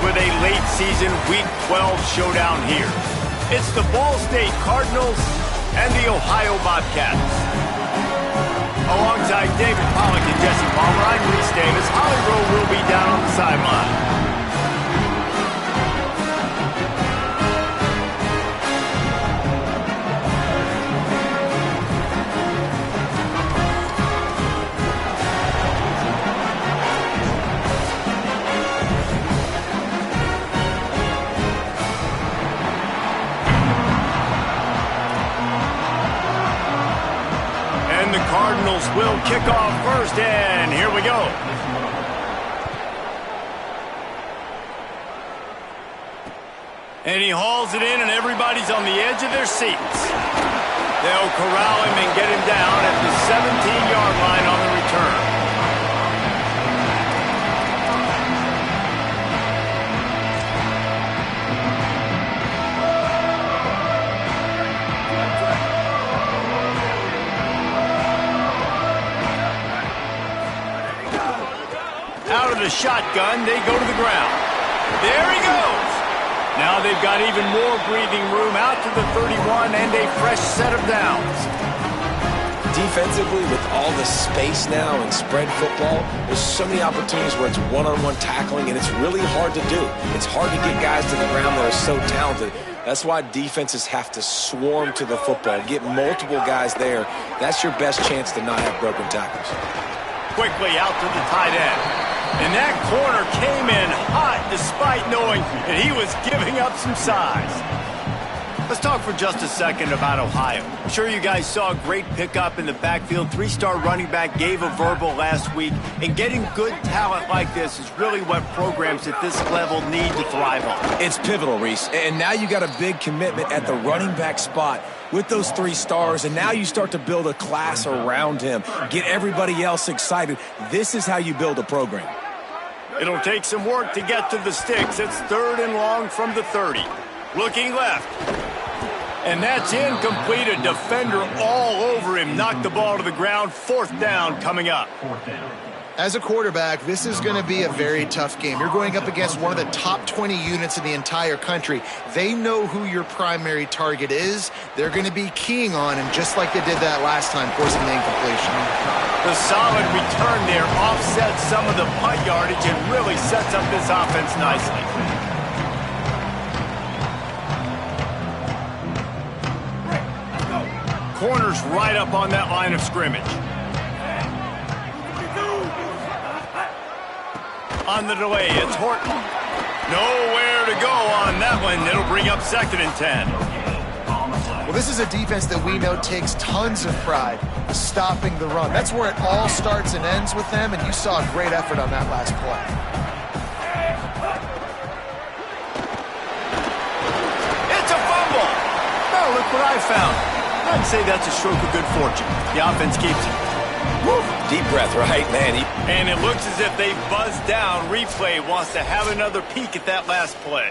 with a late season Week 12 showdown here. It's the Ball State Cardinals and the Ohio Bobcats. Alongside David Pollack and Jesse Palmer, I'm Reese Davis. Holly Rowe will be down on the sideline. Cardinals will kick off first, and here we go. And he hauls it in, and everybody's on the edge of their seats. They'll corral him and get him down at the 17-yard line on the return. Out of the shotgun, they go to the ground. There he goes. Now they've got even more breathing room out to the 31 and a fresh set of downs. Defensively, with all the space now and spread football, there's so many opportunities where it's one-on-one tackling, and it's really hard to do. It's hard to get guys to the ground that are so talented. That's why defenses have to swarm to the football, get multiple guys there. That's your best chance to not have broken tackles. Quickly out to the tight end. And that corner came in hot despite knowing that he was giving up some size. Let's talk for just a second about Ohio. I'm sure you guys saw a great pickup in the backfield. Three-star running back gave a verbal last week. And getting good talent like this is really what programs at this level need to thrive on. It's pivotal, Reese. And now you got a big commitment at the running back spot with those 3 stars, and now you start to build a class around him. Get everybody else excited. This is how you build a program. It'll take some work to get to the sticks. It's 3rd and long from the 30. Looking left. And that's incomplete. A defender all over him. Knocked the ball to the ground. 4th down coming up. As a quarterback, this is going to be a very tough game. You're going up against one of the top 20 units in the entire country. They know who your primary target is. They're going to be keying on him, just like they did that last time, forcing the incompletion. The solid return there offsets some of the punt yardage and really sets up this offense nicely. Corner's right up on that line of scrimmage. On the delay, it's Horton. Nowhere to go on that one. It'll bring up 2nd and 10. Well, this is a defense that we know takes tons of pride stopping the run. That's where it all starts and ends with them, and you saw a great effort on that last play. It's a fumble. Oh, look what I found. I'd say that's a stroke of good fortune. The offense keeps it. Woo. Deep breath, right, man? And it looks as if they buzzed down. Replay wants to have another peek at that last play.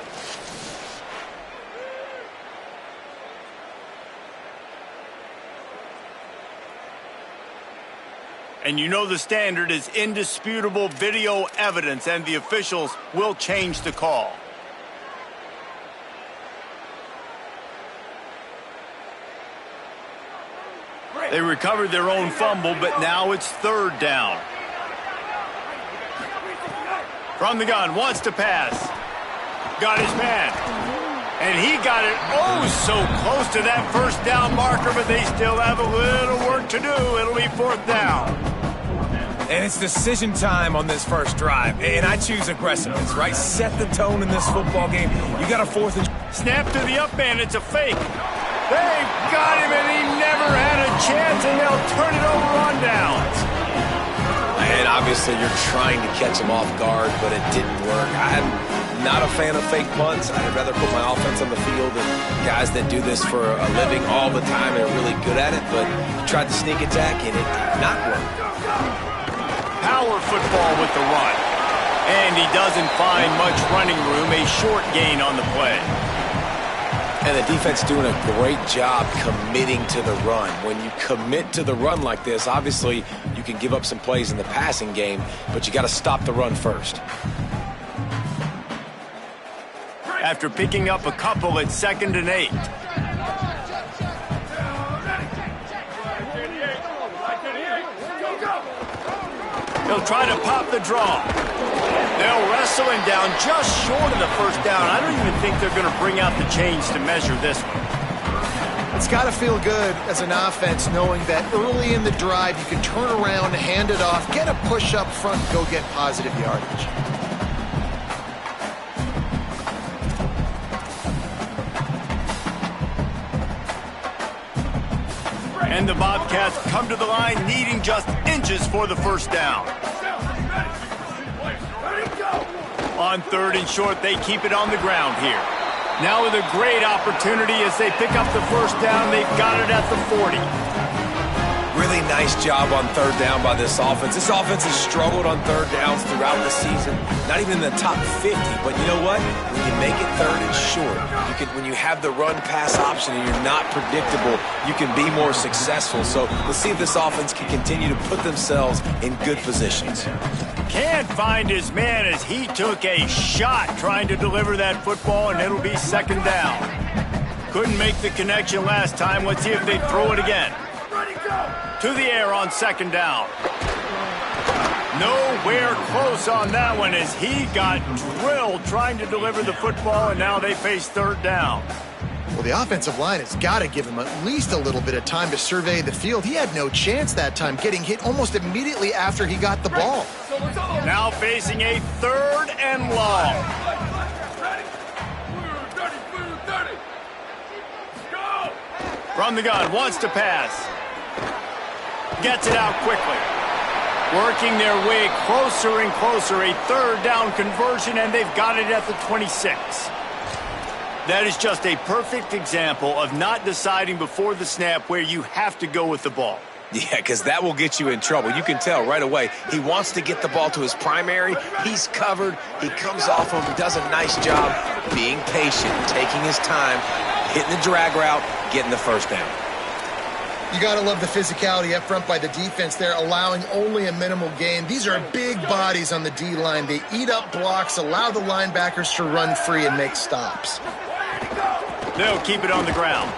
And you know the standard is indisputable video evidence, and the officials will change the call. They recovered their own fumble, but now it's 3rd down. From the gun, wants to pass. Got his man. And he got it oh so close to that 1st down marker, but they still have a little work to do. It'll be 4th down. And it's decision time on this first drive. And I choose aggressiveness, right? Set the tone in this football game. You got a 4th and... Snap to the up man. It's a fake. They've got him, and he never had a chance, and they'll turn it over on downs. And obviously you're trying to catch him off guard, but it didn't work. I'm not a fan of fake punts. I'd rather put my offense on the field than guys that do this for a living all the time and are really good at it, but he tried the sneak attack, and it did not work. Power football with the run. And he doesn't find much running room, a short gain on the play. And the defense doing a great job committing to the run. When you commit to the run like this, obviously you can give up some plays in the passing game, but you got to stop the run first. after picking up a couple at 2nd and 8. He'll try to pop the draw. They'll wrestle him down just short of the first down. I don't even think they're going to bring out the chains to measure this one. It's got to feel good as an offense knowing that early in the drive you can turn around, hand it off, get a push up front, and go get positive yardage. And the Bobcats come to the line needing just inches for the first down. On 3rd and short, they keep it on the ground here. Now with a great opportunity as they pick up the first down, they've got it at the 40. Really nice job on 3rd down by this offense. This offense has struggled on 3rd downs throughout the season. Not even in the top 50, but you know what? When you make it 3rd and short, when you have the run-pass option and you're not predictable, you can be more successful. So let's see if this offense can continue to put themselves in good positions. Can't find his man as he took a shot trying to deliver that football, and it'll be 2nd down. Couldn't make the connection last time. Let's see if they throw it again. To the air on 2nd down. Nowhere close on that one as he got drilled trying to deliver the football, and now they face 3rd down. Well, the offensive line has got to give him at least a little bit of time to survey the field. He had no chance that time, getting hit almost immediately after he got the ball. Now facing a 3rd and long. From the gun, wants to pass. Gets it out quickly. Working their way closer and closer. A 3rd down conversion, and they've got it at the 26. That is just a perfect example of not deciding before the snap where you have to go with the ball. Yeah, because that will get you in trouble. You can tell right away. He wants to get the ball to his primary. He's covered. He comes off him, does a nice job being patient, taking his time, hitting the drag route, getting the first down. You got to love the physicality up front by the defense there, allowing only a minimal gain. These are big bodies on the D-line. They eat up blocks, allow the linebackers to run free and make stops. They'll keep it on the ground.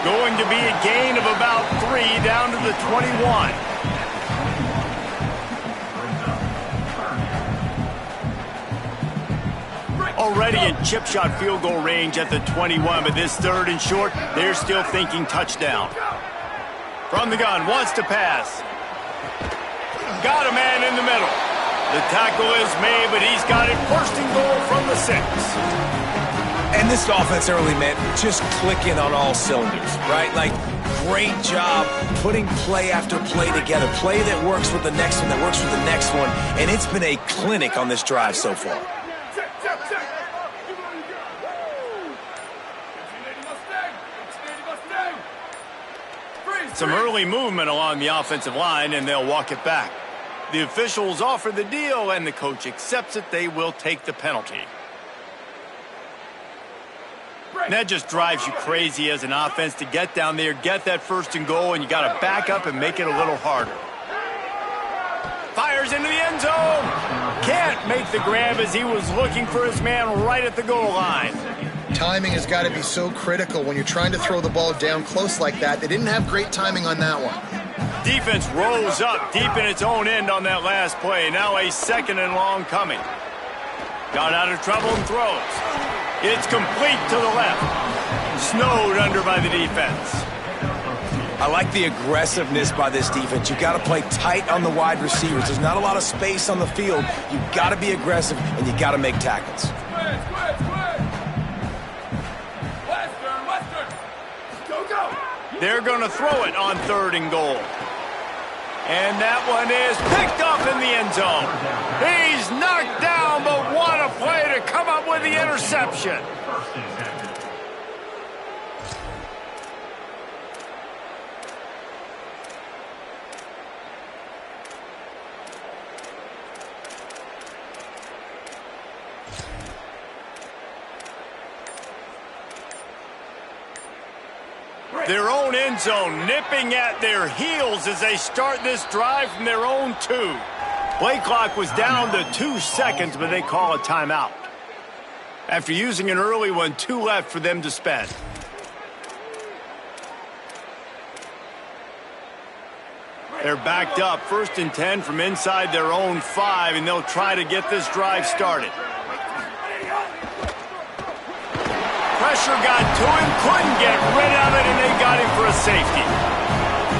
Going to be a gain of about 3 down to the 21. Already in chip shot field goal range at the 21, but this 3rd and short, they're still thinking touchdown. From the gun, wants to pass. Got a man in the middle. The tackle is made, but he's got it 1st and goal from the 6. And this offense early, man, just clicking on all cylinders, right? Like, great job putting play after play together. Play that works with the next one, that works with the next one. And it's been a clinic on this drive so far. Some early movement along the offensive line, and they'll walk it back. The officials offer the deal, and the coach accepts it. They will take the penalty. And that just drives you crazy as an offense to get down there, get that 1st and goal, and you got to back up and make it a little harder. Fires into the end zone. Can't make the grab as he was looking for his man right at the goal line. Timing has got to be so critical when you're trying to throw the ball down close like that. They didn't have great timing on that one. Defense rolls up deep in its own end on that last play. Now a 2nd and long coming. Got out of trouble and throws. It's complete to the left. Snowed under by the defense. I like the aggressiveness by this defense. You've got to play tight on the wide receivers. There's not a lot of space on the field. You've got to be aggressive, and you've got to make tackles. They're going to throw it on 3rd and goal. And that one is picked up in the end zone. He's knocked down, but what a play to come up with the interception. Their own end zone nipping at their heels as they start this drive from their own 2. Play clock was down to 2 seconds, but they call a timeout. After using an early one, 2 left for them to spend. They're backed up, 1st and 10 from inside their own 5, and they'll try to get this drive started. Pressure got to him, couldn't get rid of it, and they got him for a safety.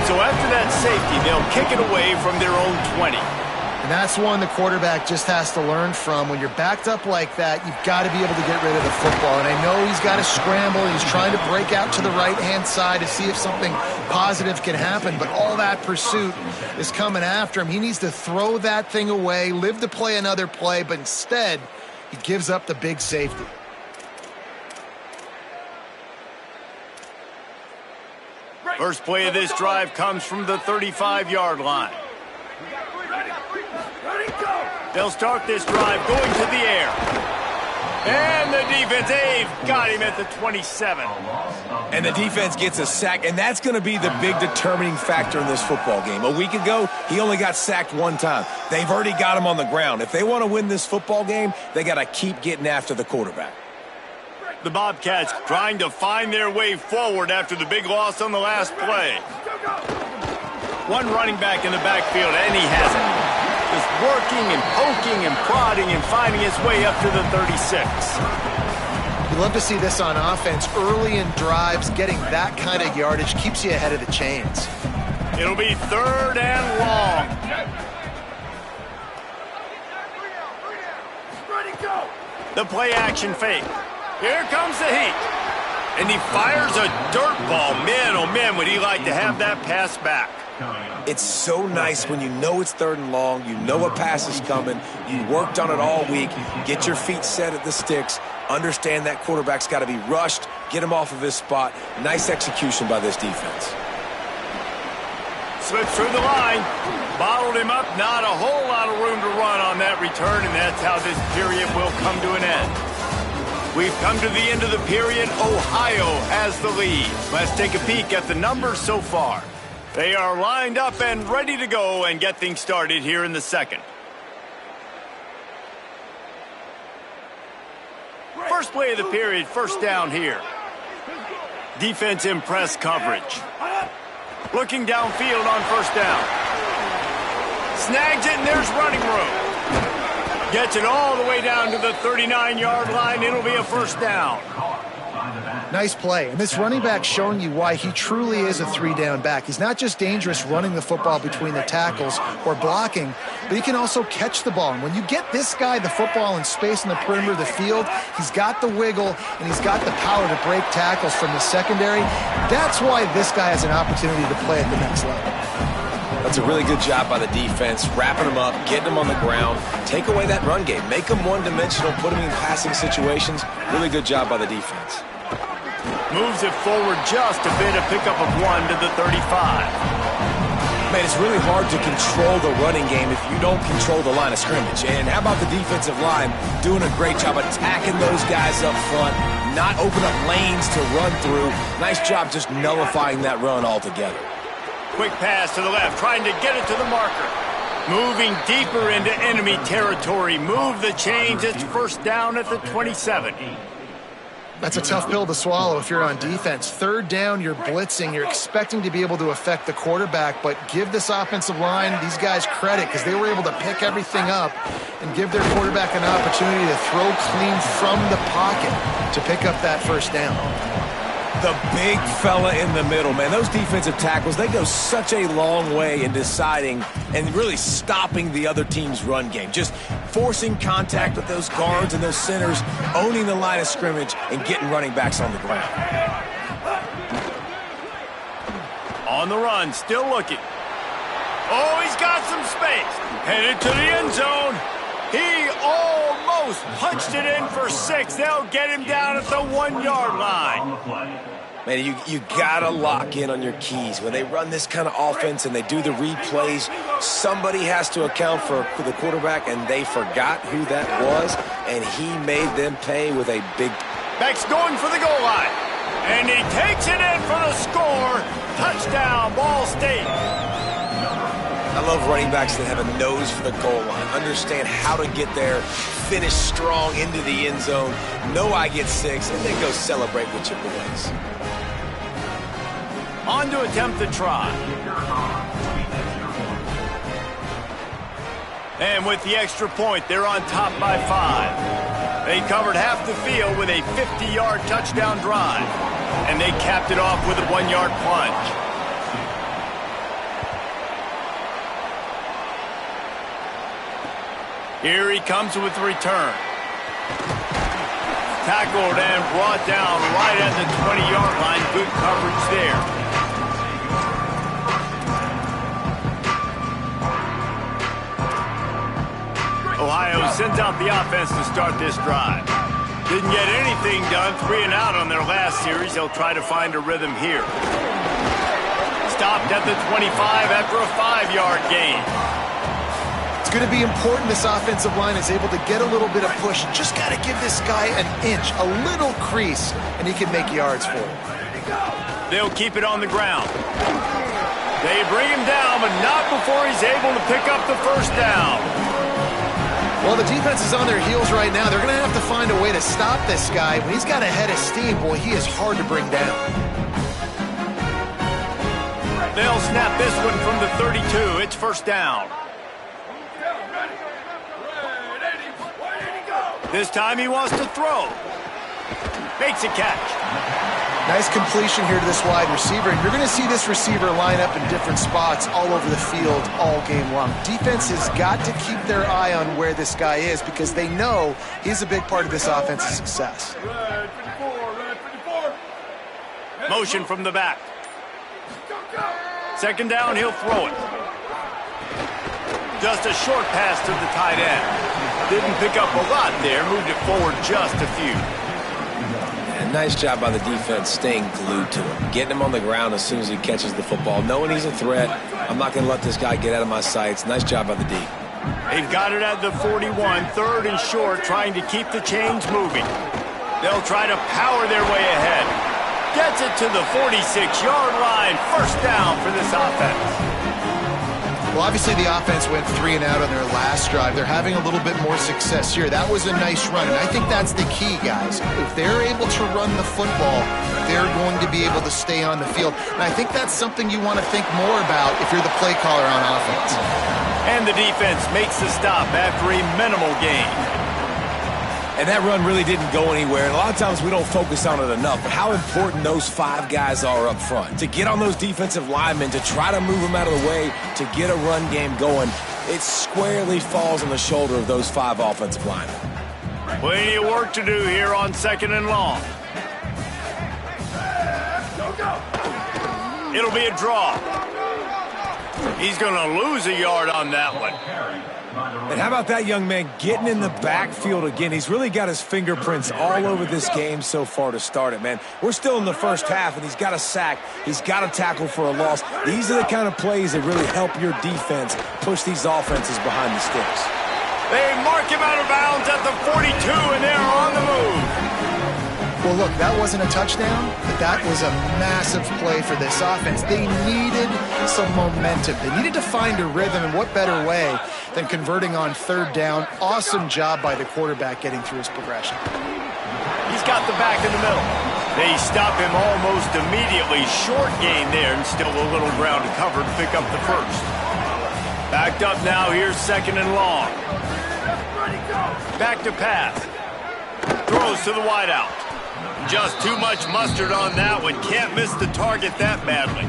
So after that safety, they'll kick it away from their own 20. And that's one the quarterback just has to learn from. When you're backed up like that, you've got to be able to get rid of the football. And I know he's got to scramble. He's trying to break out to the right-hand side to see if something positive can happen. But all that pursuit is coming after him. He needs to throw that thing away, live to play another play, but instead, he gives up the big safety. First play of this drive comes from the 35-yard line. They'll start this drive going to the air. And the defense, they've got him at the 27. And the defense gets a sack, and that's going to be the big determining factor in this football game. A week ago, he only got sacked 1 time. They've already got him on the ground. If they want to win this football game, they got to keep getting after the quarterback. The Bobcats trying to find their way forward after the big loss on the last play. One running back in the backfield, and he has it. Just working and poking and prodding and finding his way up to the 36. You love to see this on offense. Early in drives, getting that kind of yardage keeps you ahead of the chains. It'll be 3rd and long. The play action fake. Here comes the heat. And he fires a dirt ball. Man, oh man, would he like to have that pass back. It's so nice when you know it's 3rd and long, you know a pass is coming, you worked on it all week, get your feet set at the sticks, understand that quarterback's got to be rushed, get him off of his spot. Nice execution by this defense. Slips through the line, bottled him up, not a whole lot of room to run on that return, and that's how this period will come to an end. We've come to the end of the period. Ohio has the lead. Let's take a peek at the numbers so far. They are lined up and ready to go and get things started here in the second. First play of the period, 1st down here. Defense in press coverage. Looking downfield on 1st down. Snags it, and there's running room. Gets it all the way down to the 39-yard line. It'll be a 1st down. Nice play. And this running back showing you why he truly is a 3-down back. He's not just dangerous running the football between the tackles or blocking, but he can also catch the ball. And when you get this guy the football in space in the perimeter of the field, he's got the wiggle and he's got the power to break tackles from the secondary. That's why this guy has an opportunity to play at the next level. That's a really good job by the defense, wrapping them up, getting them on the ground, take away that run game, make them one-dimensional, put them in passing situations. Really good job by the defense. Moves it forward just a bit, a pickup of 1 to the 35. Man, it's really hard to control the running game if you don't control the line of scrimmage. And how about the defensive line doing a great job attacking those guys up front, not open up lanes to run through. Nice job just nullifying that run altogether. Quick pass to the left, trying to get it to the marker. Moving deeper into enemy territory. Move the chains. It's 1st down at the 27. That's a tough pill to swallow if you're on defense. 3rd down, you're blitzing. You're expecting to be able to affect the quarterback, but give this offensive line, these guys, credit because they were able to pick everything up and give their quarterback an opportunity to throw clean from the pocket to pick up that 1st down. The big fella in the middle, man. Those defensive tackles, they go such a long way in deciding and really stopping the other team's run game. Just forcing contact with those guards and those centers, owning the line of scrimmage, and getting running backs on the ground. On the run, still looking. Oh, he's got some space. Headed to the end zone. He almost punched it in for 6. They'll get him down at the 1-yard line. Man, you gotta lock in on your keys. When they run this kind of offense and they do the replays, somebody has to account for the quarterback, and they forgot who that was, and he made them pay with a big... Beck's going for the goal line, and he takes it in for the score. Touchdown, Ball State. I love running backs that have a nose for the goal line, understand how to get there, finish strong into the end zone, know I get 6, and then go celebrate with your boys. On to attempt the try. And with the extra point, they're on top by 5. They covered half the field with a 50-yard touchdown drive. And they capped it off with a 1-yard plunge. Here he comes with the return. Tackled and brought down right at the 20-yard line. Good coverage there. Ohio sends out the offense to start this drive. Didn't get anything done, 3 and out on their last series. They'll try to find a rhythm here. Stopped at the 25 after a 5-yard gain. It's going to be important this offensive line is able to get a little bit of push. Just got to give this guy an inch, a little crease, and he can make yards for it. They'll keep it on the ground. They bring him down, but not before he's able to pick up the first down. Well, the defense is on their heels right now. They're going to have to find a way to stop this guy. When he's got a head of steam, boy, he is hard to bring down. They'll snap this one from the 32. It's first down. This time he wants to throw. Makes a catch. Nice completion here to this wide receiver. And you're going to see this receiver line up in different spots all over the field all game long. Defense has got to keep their eye on where this guy is because they know he's a big part of this offense's success. Motion from the back. Second down, he'll throw it. Just a short pass to the tight end. Didn't pick up a lot there, moved it forward just a few. And nice job by the defense staying glued to him, getting him on the ground as soon as he catches the football, knowing he's a threat. I'm not going to let this guy get out of my sights. Nice job by the D. They've got it at the 41, third and short, trying to keep the chains moving. They'll try to power their way ahead. Gets it to the 46-yard line. First down for this offense. Well, obviously the offense went 3 and out on their last drive. They're having a little bit more success here. That was a nice run, and I think that's the key, guys. If they're able to run the football, they're going to be able to stay on the field. And I think that's something you want to think more about if you're the play caller on offense. And the defense makes the stop after a minimal gain. And that run really didn't go anywhere. And a lot of times we don't focus on it enough, but how important those 5 guys are up front. To get on those defensive linemen, to try to move them out of the way, to get a run game going, it squarely falls on the shoulder of those 5 offensive linemen. Plenty of work to do here on second and long. It'll be a draw. He's going to lose a yard on that one. And how about that young man getting in the backfield again? He's really got his fingerprints all over this game so far to start it, man. We're still in the first half, and he's got a sack. He's got a tackle for a loss. These are the kind of plays that really help your defense push these offenses behind the sticks. They mark him out of bounds at the 42, and they're on the move. Well, look, that wasn't a touchdown, but that was a massive play for this offense. They needed some momentum. They needed to find a rhythm, and what better way than converting on third down. Awesome job by the quarterback getting through his progression. He's got the back in the middle. They stop him almost immediately. Short gain there, and still a little ground to cover to pick up the first. Backed up now, here's second and long. Back to pass. Throws to the wideout. Just too much mustard on that one. Can't miss the target that badly.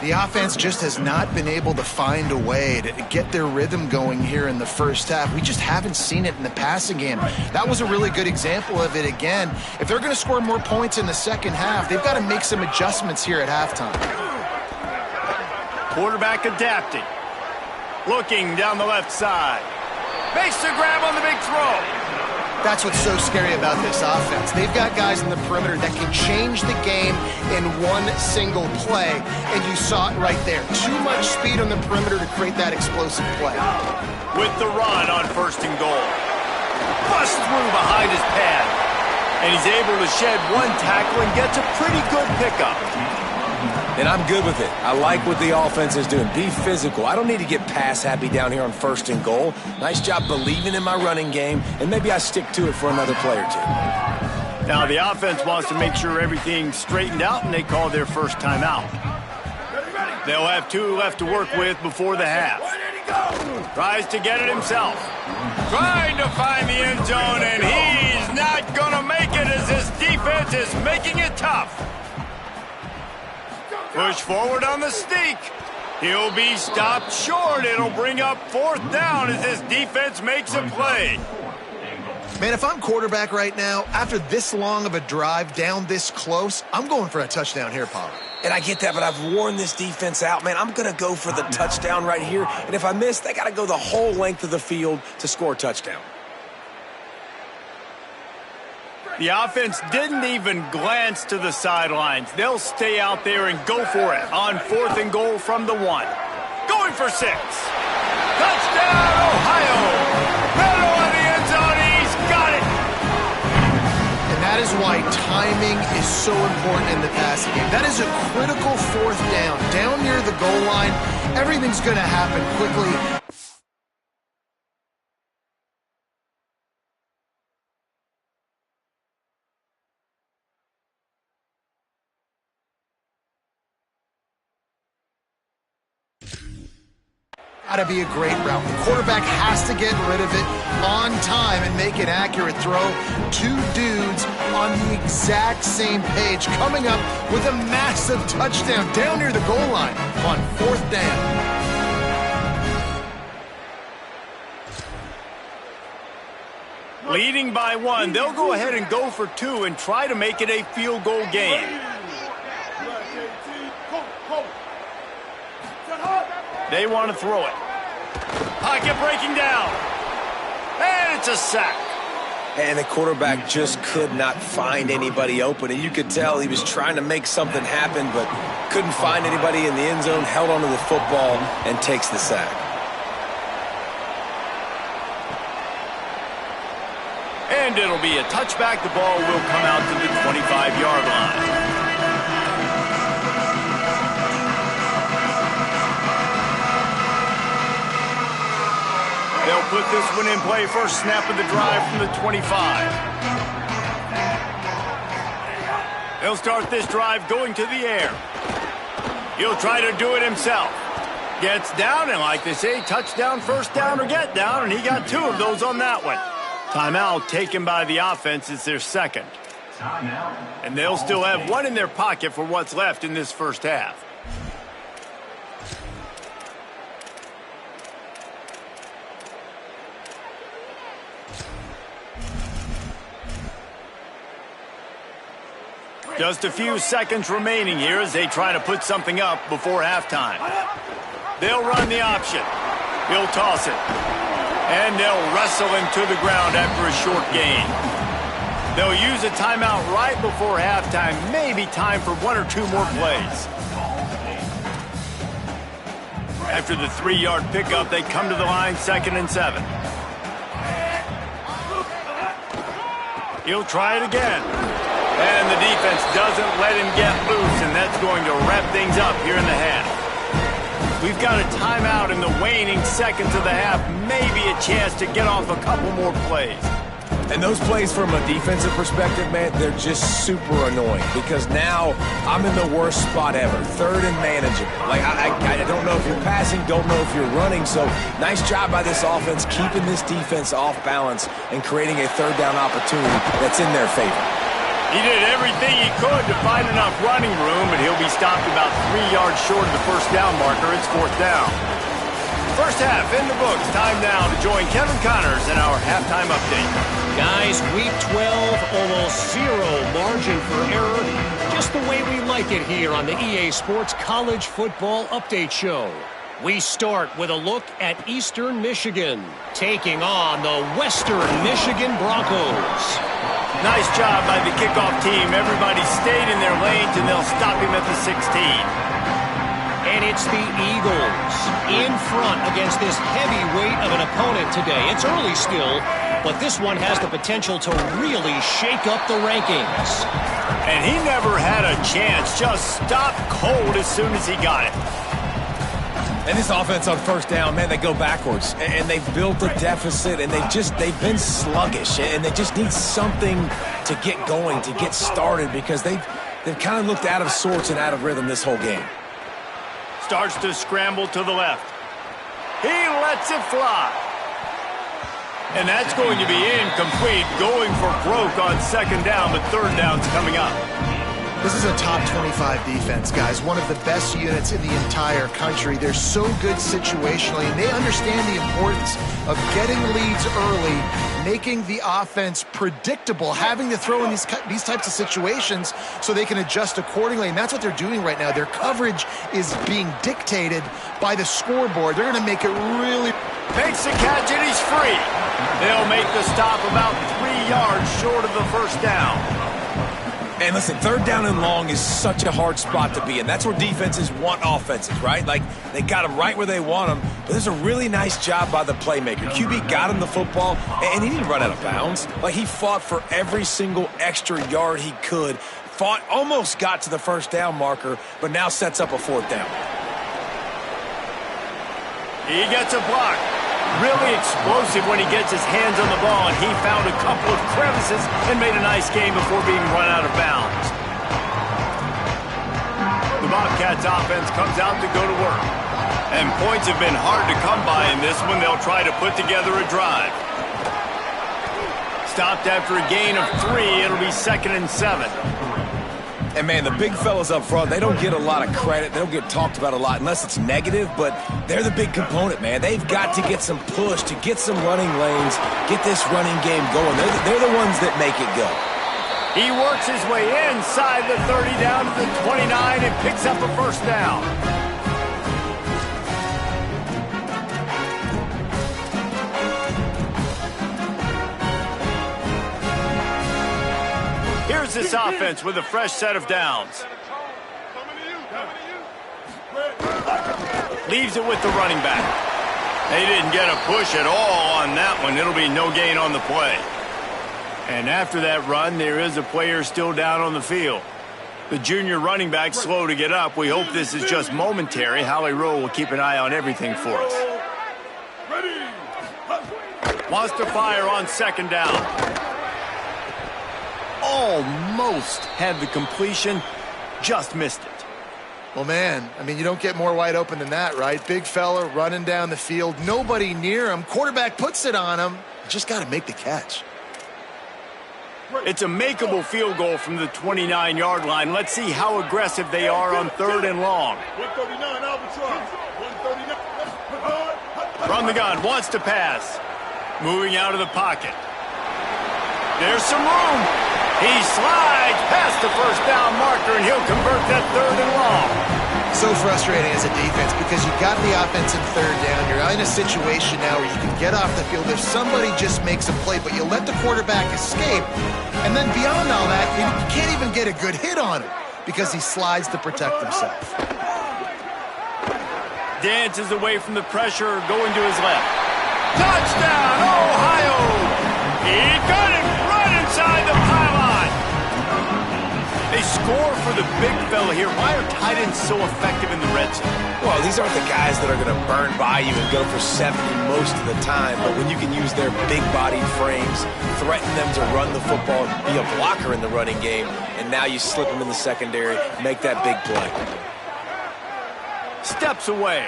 The offense just has not been able to find a way to get their rhythm going here in the first half. We just haven't seen it in the passing game. That was a really good example of it again. If they're going to score more points in the second half, they've got to make some adjustments here at halftime. Quarterback adapting. Looking down the left side. Makes the grab on the big throw. That's what's so scary about this offense. They've got guys in the perimeter that can change the game in one single play, and you saw it right there. Too much speed on the perimeter to create that explosive play. With the run on first and goal. Busts through behind his pad, and he's able to shed one tackle and gets a pretty good pickup. And I'm good with it. I like what the offense is doing. Be physical. I don't need to get pass happy down here on 1st and goal. Nice job believing in my running game, and maybe I stick to it for another play or two. Now the offense wants to make sure everything's straightened out, and they call their first timeout. They'll have 2 left to work with before the half. Tries to get it himself. Trying to find the end zone, and he's not going to make it as his defense is making it tough. Push forward on the sneak. He'll be stopped short. It'll bring up 4th down as this defense makes a play. Man, if I'm quarterback right now, after this long of a drive down this close, I'm going for a touchdown here, Pollard. And I get that, but I've worn this defense out, man. I'm going to go for the touchdown right here. And if I miss, they got to go the whole length of the field to score a touchdown. The offense didn't even glance to the sidelines. They'll stay out there and go for it on 4th and goal from the 1. Going for 6. Touchdown, Ohio! Middle of the end zone, he's got it! And that is why timing is so important in the passing game. That is a critical 4th down. Down near the goal line, everything's going to happen quickly. Got to be a great route. The quarterback has to get rid of it on time and make an accurate throw. 2 dudes on the exact same page coming up with a massive touchdown down near the goal line on 4th down. Leading by 1, they'll go ahead and go for 2 and try to make it a field goal game. They want to throw it. Pocket breaking down. And it's a sack. And the quarterback just could not find anybody open. And you could tell he was trying to make something happen, but couldn't find anybody in the end zone, held onto the football, and takes the sack. And it'll be a touchback. The ball will come out to the 25-yard line. They'll put this one in play. First snap of the drive from the 25. They'll start this drive going to the air. He'll try to do it himself. Gets down, and like they say, touchdown, first down, or get down, and he got 2 of those on that one. Timeout taken by the offense. It's their second. And they'll still have 1 in their pocket for what's left in this first half. Just a few seconds remaining here as they try to put something up before halftime. They'll run the option. He'll toss it. And they'll wrestle him to the ground after a short gain. They'll use a timeout right before halftime. Maybe time for 1 or 2 more plays. After the 3-yard pickup, they come to the line, 2nd and 7. He'll try it again. And the defense doesn't let him get loose, and that's going to wrap things up here in the half. We've got a timeout in the waning seconds of the half, maybe a chance to get off a couple more plays. And those plays from a defensive perspective, man, they're just super annoying because now I'm in the worst spot ever, 3rd and manageable. Like, I don't know if you're passing, don't know if you're running, so nice job by this offense keeping this defense off balance and creating a 3rd down opportunity that's in their favor. He did everything he could to find enough running room, but he'll be stopped about 3 yards short of the first down marker. It's 4th down. First half in the books. Time now to join Kevin Connors in our halftime update. Guys, week 12, almost 0 margin for error. Just the way we like it here on the EA Sports College Football Update Show. We start with a look at Eastern Michigan, taking on the Western Michigan Broncos. Nice job by the kickoff team. Everybody stayed in their lanes, and they'll stop him at the 16. And it's the Eagles in front against this heavyweight of an opponent today. It's early still, but this one has the potential to really shake up the rankings. And he never had a chance. Just stopped cold as soon as he got it. And this offense on first down, man, they go backwards. And they've built a deficit, and they've been sluggish. And they just need something to get going, to get started, because they've kind of looked out of sorts and out of rhythm this whole game. Starts to scramble to the left. He lets it fly. And that's going to be incomplete, going for broke on second down, but third down's coming up. This is a top 25 defense, guys. One of the best units in the entire country. They're so good situationally, and they understand the importance of getting leads early, making the offense predictable, having to throw in these types of situations so they can adjust accordingly. And that's what they're doing right now. Their coverage is being dictated by the scoreboard. They're going to make it really... Makes the catch, and he's free. They'll make the stop about 3 yards short of the first down. And listen, third down and long is such a hard spot to be in. That's where defenses want offenses, right? Like, they got them right where they want them. But there's a really nice job by the playmaker. QB got him the football, and he didn't run out of bounds. Like, he fought for every single extra yard he could. Fought, almost got to the first down marker, but now sets up a fourth down. He gets a block. Really explosive when he gets his hands on the ball, and he found a couple of crevices and made a nice game before being run out of bounds. The Bobcats offense comes out to go to work. And points have been hard to come by in this one. They'll try to put together a drive. Stopped after a gain of 3. It'll be 2nd and 7. And, man, the big fellas up front, they don't get a lot of credit. They don't get talked about a lot unless it's negative, but they're the big component, man. They've got to get some push, to get some running lanes, get this running game going. They're the ones that make it go. He works his way inside the 30 down to the 29 and picks up a first down. Here's this offense with a fresh set of downs. Leaves it with the running back. They didn't get a push at all on that one. It'll be no gain on the play. And after that run, there is a player still down on the field. The junior running back slow to get up. We hope this is just momentary. Howie Rowe will keep an eye on everything for us. Wants to fire on second down. Almost had the completion, just missed it. Well, man, I mean, you don't get more wide open than that, right? Big fella running down the field, nobody near him. Quarterback puts it on him. Just got to make the catch. It's a makeable field goal from the 29-yard line. Let's see how aggressive they are on third and long. 139, Albatross. 139. From the gun, wants to pass. Moving out of the pocket. There's some room. He slides past the first down marker, and he'll convert that third and long. So frustrating as a defense because you got the offense in third down. You're in a situation now where you can get off the field if somebody just makes a play, but you let the quarterback escape. And then beyond all that, you can't even get a good hit on him because he slides to protect himself. Dances away from the pressure, going to his left. Touchdown, Ohio! He got it right inside the pylon. They score for the big fella here. Why are tight ends so effective in the red zone? Well, these aren't the guys that are going to burn by you and go for 70 most of the time, but when you can use their big-bodied frames, threaten them to run the football, be a blocker in the running game, and now you slip them in the secondary, make that big play. Steps away.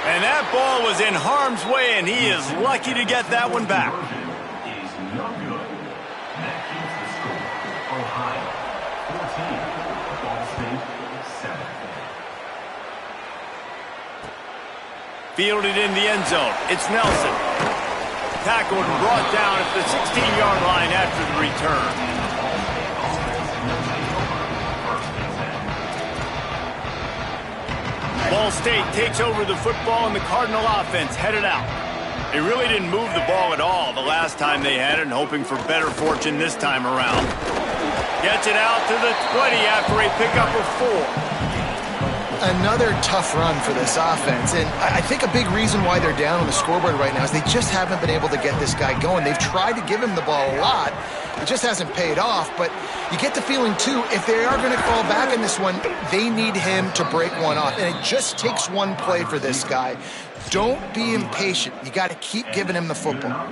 And that ball was in harm's way, and he is lucky to get that one back. Fielded in the end zone. It's Nelson. Tackled and brought down at the 16-yard line after the return. Ball State takes over the football, and the Cardinal offense headed out. They really didn't move the ball at all the last time they had it, and hoping for better fortune this time around. Gets it out to the 20 after a pickup of 4. another tough run for this offense, and I think a big reason why they're down on the scoreboard right now is they just haven't been able to get this guy going. They've tried to give him the ball a lot. It just hasn't paid off, but you get the feeling, too, if they are going to crawl back in this one, they need him to break one off, and it just takes one play for this guy. Don't be impatient. You got to keep giving him the football.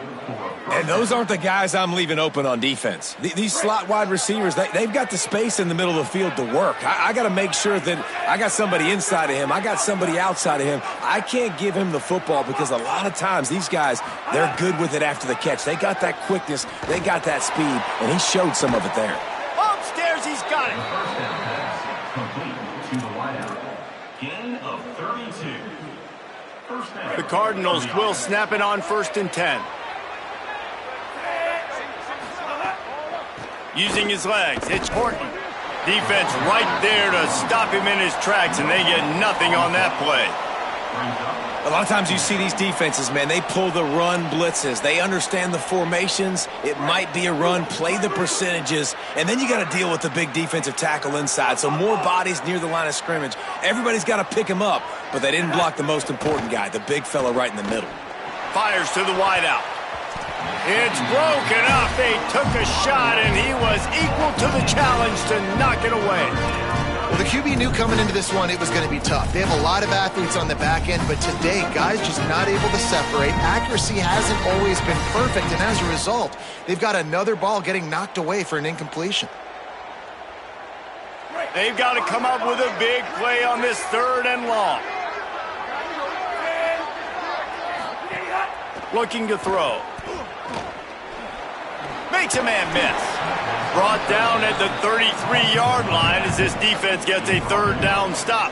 And those aren't the guys I'm leaving open on defense. These slot wide receivers, they've got the space in the middle of the field to work. I got to make sure that I got somebody inside of him. I got somebody outside of him. I can't give him the football because a lot of times these guys, they're good with it after the catch. They got that quickness. They got that speed, and he showed some of it there. Upstairs, he's got it. Gain of 32. The Cardinals will snap it on 1st and 10. Using his legs, it's Horton. Defense right there to stop him in his tracks, and they get nothing on that play. A lot of times you see these defenses, man, they pull the run blitzes. They understand the formations. It might be a run, play the percentages, and then you got to deal with the big defensive tackle inside. So more bodies near the line of scrimmage. Everybody's got to pick him up, but they didn't block the most important guy, the big fella right in the middle. Fires to the wideout. It's broken up. They took a shot, and he was equal to the challenge to knock it away. Well, the QB knew coming into this one it was going to be tough. They have a lot of athletes on the back end, but today, guys just not able to separate. Accuracy hasn't always been perfect, and as a result, they've got another ball getting knocked away for an incompletion. They've got to come up with a big play on this 3rd and long. Looking to throw. Makes a man miss. Brought down at the 33-yard line as this defense gets a 3rd down stop.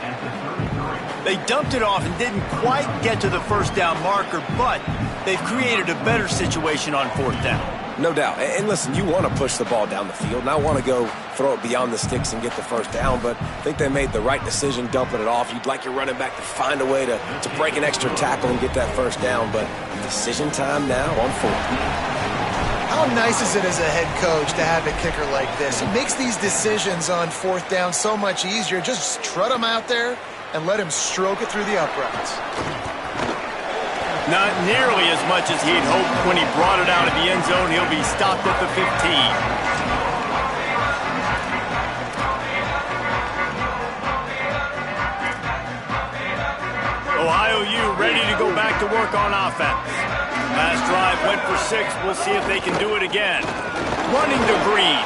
They dumped it off and didn't quite get to the 1st down marker, but they've created a better situation on 4th down. No doubt. And listen, you want to push the ball down the field, and I want to go throw it beyond the sticks and get the 1st down, but I think they made the right decision dumping it off. You'd like your running back to find a way to break an extra tackle and get that 1st down, but decision time now on 4th. How nice is it as a head coach to have a kicker like this? It makes these decisions on 4th down so much easier. Just strut him out there and let him stroke it through the uprights. Not nearly as much as he'd hoped when he brought it out of the end zone. He'll be stopped at the 15. Ohio U ready to go back to work on offense. Last drive went for 6. We'll see if they can do it again. Running to Green.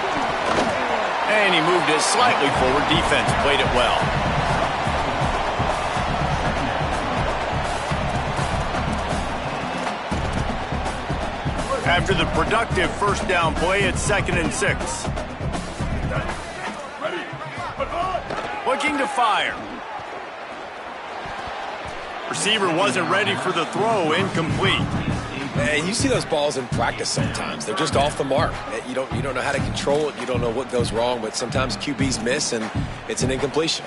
And he moved it slightly forward. Defense played it well. After the productive 1st down play, it's 2nd and 6. Looking to fire. Receiver wasn't ready for the throw, incomplete. And you see those balls in practice sometimes. They're just off the mark. You don't know how to control it. You don't know what goes wrong, but sometimes QBs miss, and it's an incompletion.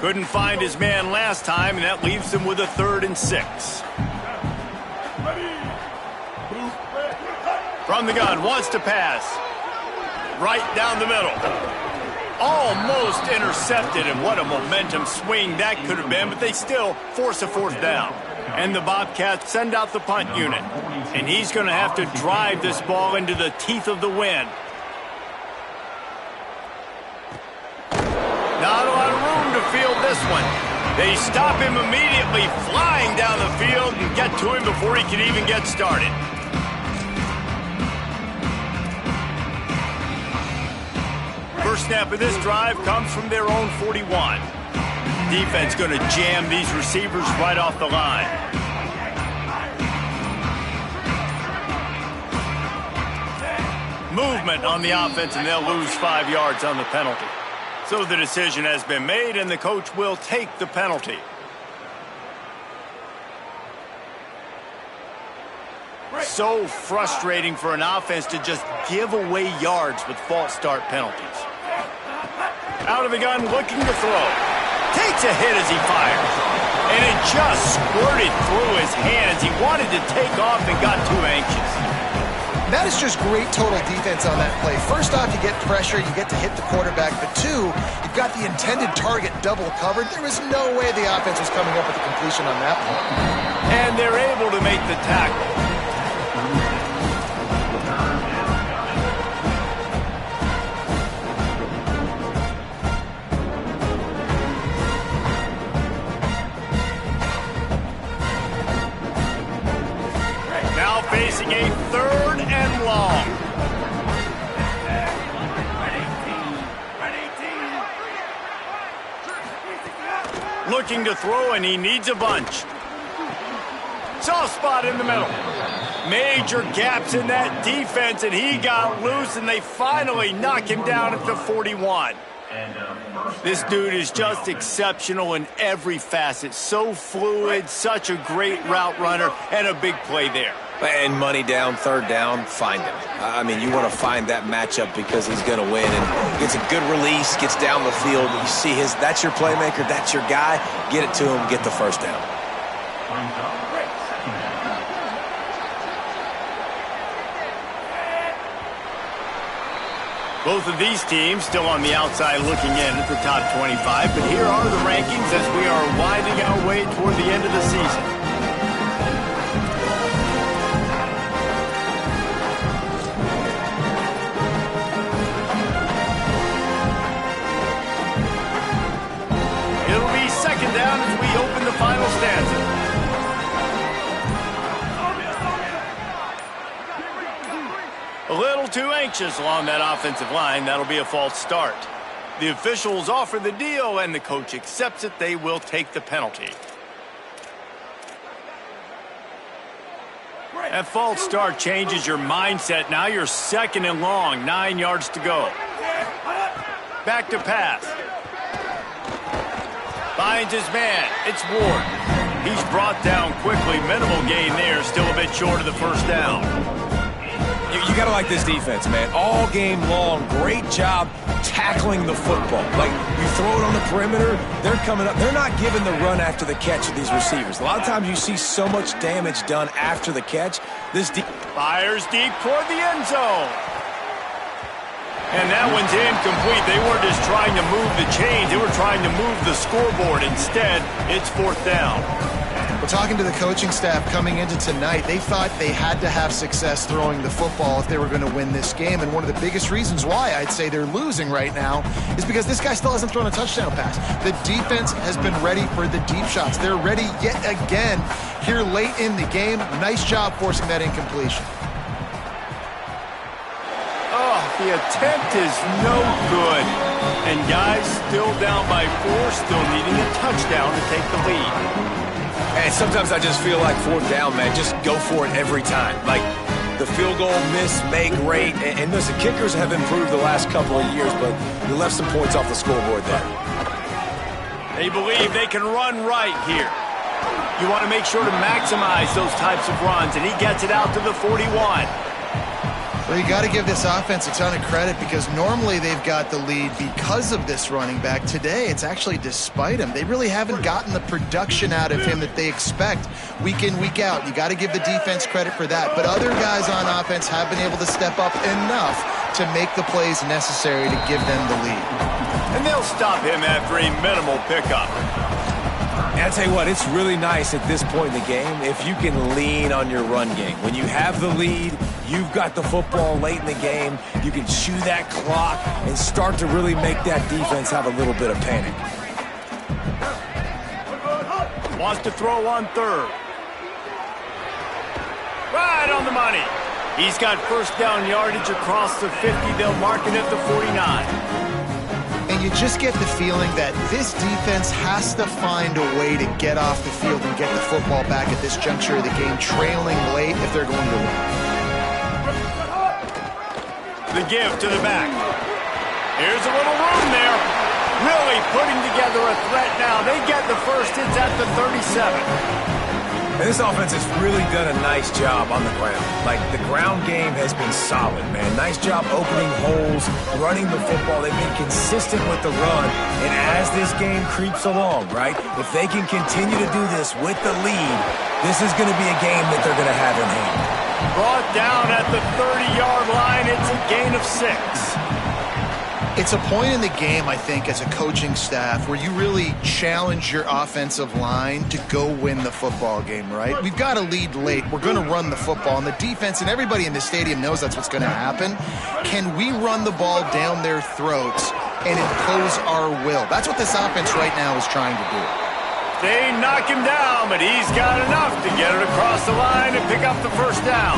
Couldn't find his man last time, and that leaves him with a 3rd and 6. From the gun, wants to pass. Right down the middle. Almost intercepted, and what a momentum swing that could have been, but they still force a 4th down. And the Bobcats send out the punt unit. And he's going to have to drive this ball into the teeth of the wind. Not a lot of room to field this one. They stop him immediately, flying down the field, and get to him before he can even get started. First snap of this drive comes from their own 41. Defense going to jam these receivers right off the line. Movement on the offense, and they'll lose 5 yards on the penalty. So the decision has been made, and the coach will take the penalty. So frustrating for an offense to just give away yards with false start penalties. Out of the gun, looking to throw. Takes a hit as he fires. And it just squirted through his hands. He wanted to take off and got too anxious. That is just great total defense on that play. First off, you get pressure, you get to hit the quarterback, but two, you've got the intended target double covered. There was no way the offense was coming up with a completion on that point. And they're able to make the tackle. Now facing a 3rd and long. Looking to throw, and he needs a bunch. Soft spot in the middle. Major gaps in that defense, and he got loose, and they finally knock him down at the 41. This dude is just exceptional in every facet. So fluid, such a great route runner, and a big play there. And money down, 3rd down, find him. I mean, you want to find that matchup because he's going to win. And gets a good release, gets down the field. You see that's your playmaker, that's your guy. Get it to him, get the 1st down. Both of these teams still on the outside looking in at the top 25, but here are the rankings as we are winding our way toward the end of the season. It'll be 2nd down as we open the final stanza. A little too anxious along that offensive line. That'll be a false start. The officials offer the deal, and the coach accepts it. They will take the penalty. That false start changes your mindset. Now you're 2nd and long, 9 yards to go. Back to pass. Finds his man. It's Ward. He's brought down quickly. Minimal gain there. Still a bit short of the 1st down. You got to like this defense, man. All game long, great job tackling the football. Like, you throw it on the perimeter, they're coming up. They're not giving the run after the catch of these receivers. A lot of times you see so much damage done after the catch. Fires deep toward the end zone. And that one's incomplete. They weren't just trying to move the chains. They were trying to move the scoreboard. Instead, it's 4th down. Well, talking to the coaching staff coming into tonight, they thought they had to have success throwing the football if they were going to win this game. And one of the biggest reasons why I'd say they're losing right now is because this guy still hasn't thrown a touchdown pass. The defense has been ready for the deep shots. They're ready yet again here late in the game. Nice job forcing that incompletion. Oh, the attempt is no good. And guys still down by 4, still needing a touchdown to take the lead. And sometimes I just feel like 4th down, man. Just go for it every time. Like, the field goal miss, make great. And listen, kickers have improved the last couple of years, but you left some points off the scoreboard there. They believe they can run right here. You want to make sure to maximize those types of runs, and he gets it out to the 41. Well, you got to give this offense a ton of credit because normally they've got the lead because of this running back. Today, it's actually despite him. They really haven't gotten the production out of him that they expect week in, week out. You got to give the defense credit for that. But other guys on offense have been able to step up enough to make the plays necessary to give them the lead. And they'll stop him after a minimal pickup. And I'll tell you what, it's really nice at this point in the game if you can lean on your run game. When you have the lead, you've got the football late in the game, you can chew that clock and start to really make that defense have a little bit of panic. Wants to throw on 3rd. Right on the money. He's got 1st down yardage across the 50. They'll mark it at the 49. And you just get the feeling that this defense has to find a way to get off the field and get the football back at this juncture of the game, trailing late if they're going to win. The give to the back. Here's a little room there. Really putting together a threat now. They get the 1st. It's at the 37. And this offense has really done a nice job on the ground. Like, the ground game has been solid, man. Nice job opening holes, running the football. They've been consistent with the run. And as this game creeps along, right, if they can continue to do this with the lead, this is going to be a game that they're going to have in hand. Brought down at the 30-yard line. It's a gain of 6. It's a point in the game, I think, as a coaching staff where you really challenge your offensive line to go win the football game, right? We've got to lead late. We're going to run the football. And the defense and everybody in the stadium knows that's what's going to happen. Can we run the ball down their throats and impose our will? That's what this offense right now is trying to do. They knock him down, but he's got enough to get it across the line and pick up the first down.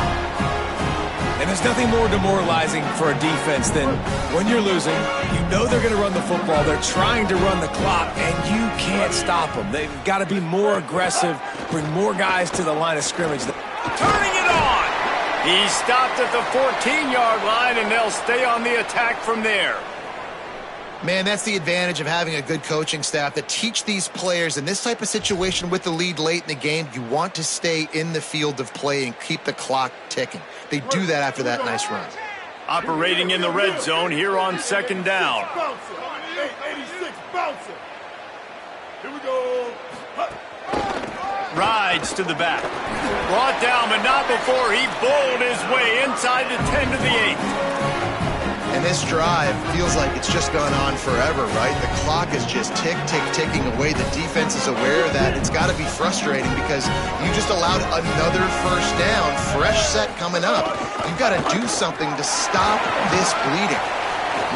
And there's nothing more demoralizing for a defense than when you're losing, you know they're going to run the football, they're trying to run the clock, and you can't stop them. They've got to be more aggressive, bring more guys to the line of scrimmage. Turning it on! He stopped at the 14-yard line, and they'll stay on the attack from there. Man, that's the advantage of having a good coaching staff that teach these players in this type of situation with the lead late in the game. You want to stay in the field of play and keep the clock ticking. They do that after that nice run. Operating in the red zone here on second down. Here we go. Rides to the back. Brought down, but not before he bowled his way inside the 10 to the 8. And this drive feels like it's just gone on forever, right? The clock is just ticking away. The defense is aware that it's got to be frustrating because you just allowed another first down, fresh set coming up. You've got to do something to stop this bleeding.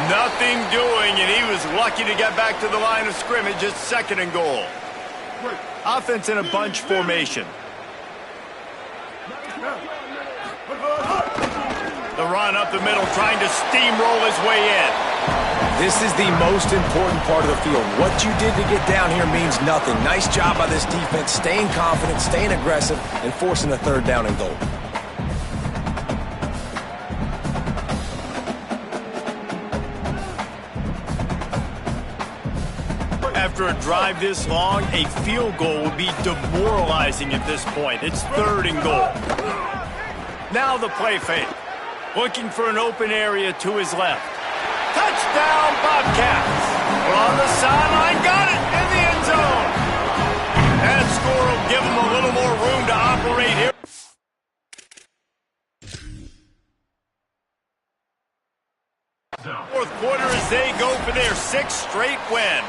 Nothing doing, and he was lucky to get back to the line of scrimmage at 2nd and goal. Offense in a bunch formation. The run up the middle, trying to steamroll his way in. This is the most important part of the field. What you did to get down here means nothing. Nice job by this defense, staying confident, staying aggressive, and forcing the 3rd down and goal. After a drive this long, a field goal would be demoralizing at this point. It's 3rd and goal. Now the play fake. Looking for an open area to his left. Touchdown, Bobcats. We're on the sideline, got it in the end zone. That score will give them a little more room to operate here. Fourth quarter as they go for their 6th straight win.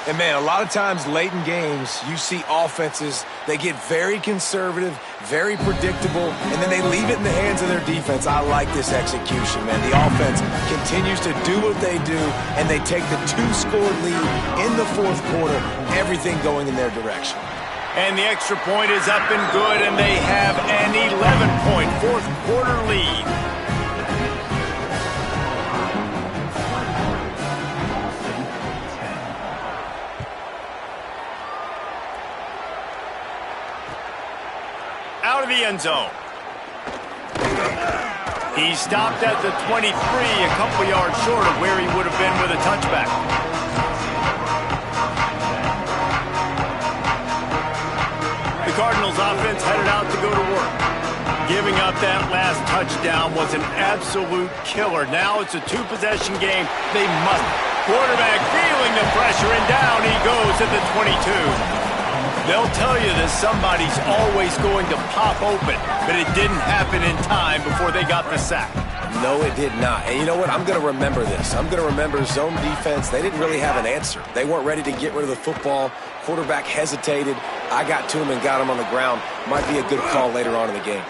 And, man, a lot of times late in games, you see offenses, they get very conservative, very predictable, and then they leave it in the hands of their defense. I like this execution, man. The offense continues to do what they do, and they take the 2-score lead in the 4th quarter, everything going in their direction. And the extra point is up and good, and they have an 11-point 4th quarter lead. Out of the end zone. He stopped at the 23, a couple yards short of where he would have been with a touchback. The Cardinals offense headed out to go to work. Giving up that last touchdown was an absolute killer. Now it's a 2-possession game. They must. Quarterback feeling the pressure, and down he goes at the 22. They'll tell you that somebody's always going to pop open, but it didn't happen in time before they got the sack. No, it did not. And you know what? I'm going to remember this. I'm going to remember zone defense. They didn't really have an answer. They weren't ready to get rid of the football. Quarterback hesitated. I got to him and got him on the ground. Might be a good call later on in the game.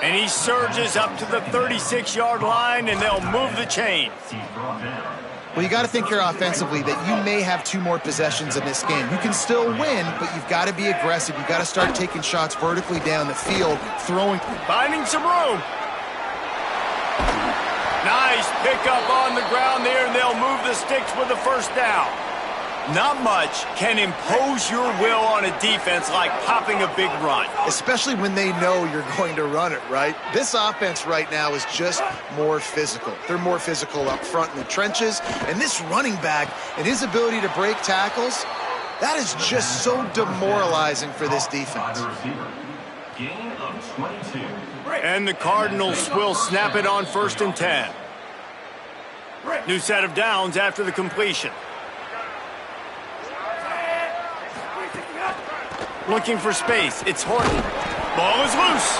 And he surges up to the 36-yard line, and they'll move the chain. Well, you got to think here offensively that you may have 2 more possessions in this game. You can still win, but you've got to be aggressive. You've got to start taking shots vertically down the field, throwing. Finding some room. Nice pickup on the ground there, and they'll move the sticks with the first down. Not much can impose your will on a defense like popping a big run. Especially when they know you're going to run it, right? This offense right now is just more physical. They're more physical up front in the trenches. And this running back and his ability to break tackles, that is just so demoralizing for this defense. Gain of 22. And the Cardinals will snap it on 1st and 10. New set of downs after the completion. Looking for space. It's Horton. Ball is loose.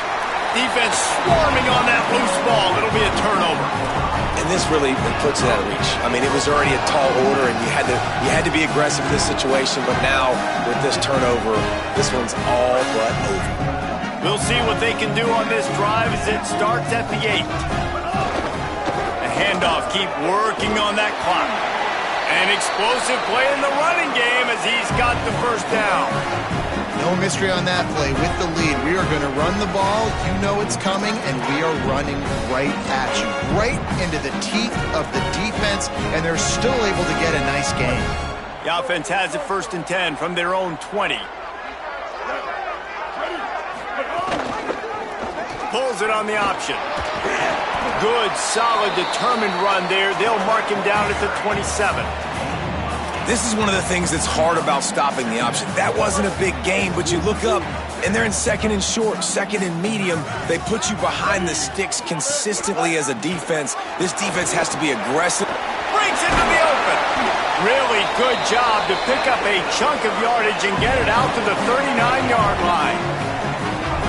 Defense swarming on that loose ball. It'll be a turnover. And this really puts it out of reach. I mean, it was already a tall order, and you had to be aggressive in this situation. But now, with this turnover, this one's all but over. We'll see what they can do on this drive as it starts at the 8. A handoff, keep working on that clock. An explosive play in the running game as he's got the first down. No mystery on that play. With the lead, we are going to run the ball. You know it's coming, and we are running right at you, right into the teeth of the defense, and they're still able to get a nice gain. The offense has it 1st and 10 from their own 20. Pulls it on the option. Good, solid, determined run there. They'll mark him down at the 27. This is one of the things that's hard about stopping the option. That wasn't a big gain, but you look up, and they're in 2nd and short, 2nd and medium. They put you behind the sticks consistently as a defense. This defense has to be aggressive. Brings it to the open. Really good job to pick up a chunk of yardage and get it out to the 39-yard line.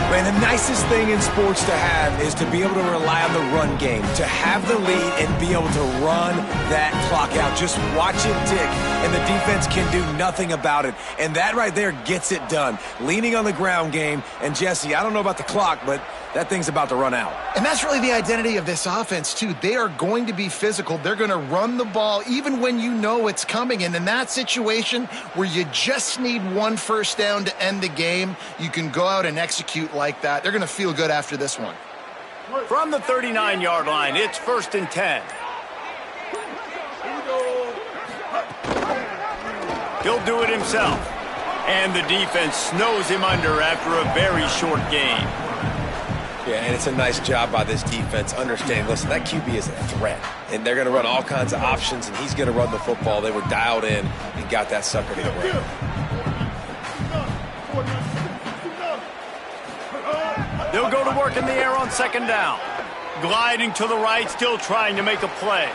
Man, the nicest thing in sports to have is to be able to rely on the run game, to have the lead and be able to run that clock out. Just watch it tick, and the defense can do nothing about it. And that right there gets it done. Leaning on the ground game, and Jesse, I don't know about the clock, but that thing's about to run out. And that's really the identity of this offense, too. They are going to be physical. They're going to run the ball even when you know it's coming. And in that situation where you just need one first down to end the game, you can go out and execute like that. They're going to feel good after this one. From the 39-yard line, it's 1st and 10. He'll do it himself. And the defense snows him under after a very short game. Yeah, and it's a nice job by this defense understanding, listen, that QB is a threat, and they're going to run all kinds of options, and he's going to run the football. They were dialed in and got that sucker to the ground. They'll go to work in the air on 2nd down. Gliding to the right, still trying to make a play.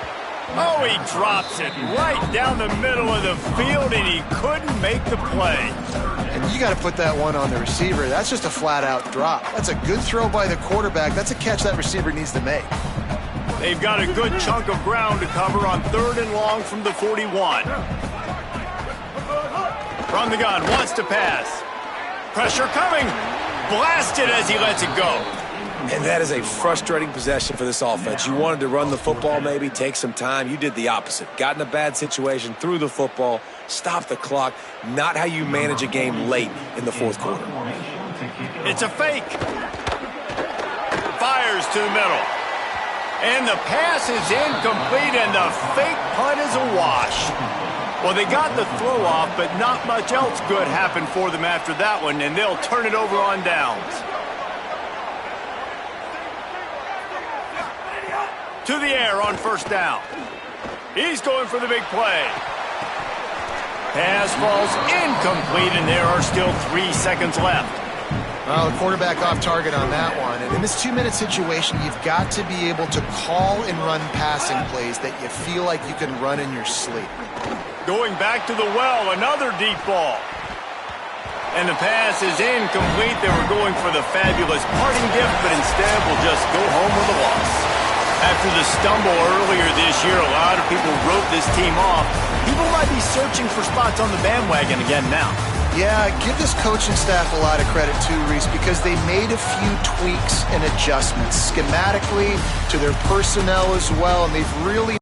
Oh, he drops it right down the middle of the field, and he couldn't make the play. And you got to put that one on the receiver. That's just a flat-out drop. That's a good throw by the quarterback. That's a catch that receiver needs to make. They've got a good chunk of ground to cover on 3rd and long from the 41. From the gun, wants to pass. Pressure coming. Blasted as he lets it go. And that is a frustrating possession for this offense. You wanted to run the football, maybe take some time. You did the opposite. Got in a bad situation, threw the football, stopped the clock. Not how you manage a game late in the 4th quarter. It's a fake. Fires to the middle. And the pass is incomplete, and the fake punt is a wash. Well, they got the throw off, but not much else good happened for them after that one, and they'll turn it over on downs. To the air on 1st down. He's going for the big play. Pass falls incomplete, and there are still 3 seconds left. Well, the quarterback off target on that one. And in this 2-minute situation, you've got to be able to call and run passing plays that you feel like you can run in your sleep. Going back to the well, another deep ball. And the pass is incomplete. They were going for the fabulous parting gift, but instead will just go home with a loss. After the stumble earlier this year, a lot of people wrote this team off. People might be searching for spots on the bandwagon again now. Yeah, give this coaching staff a lot of credit too, Reese, because they made a few tweaks and adjustments schematically to their personnel as well, and they've really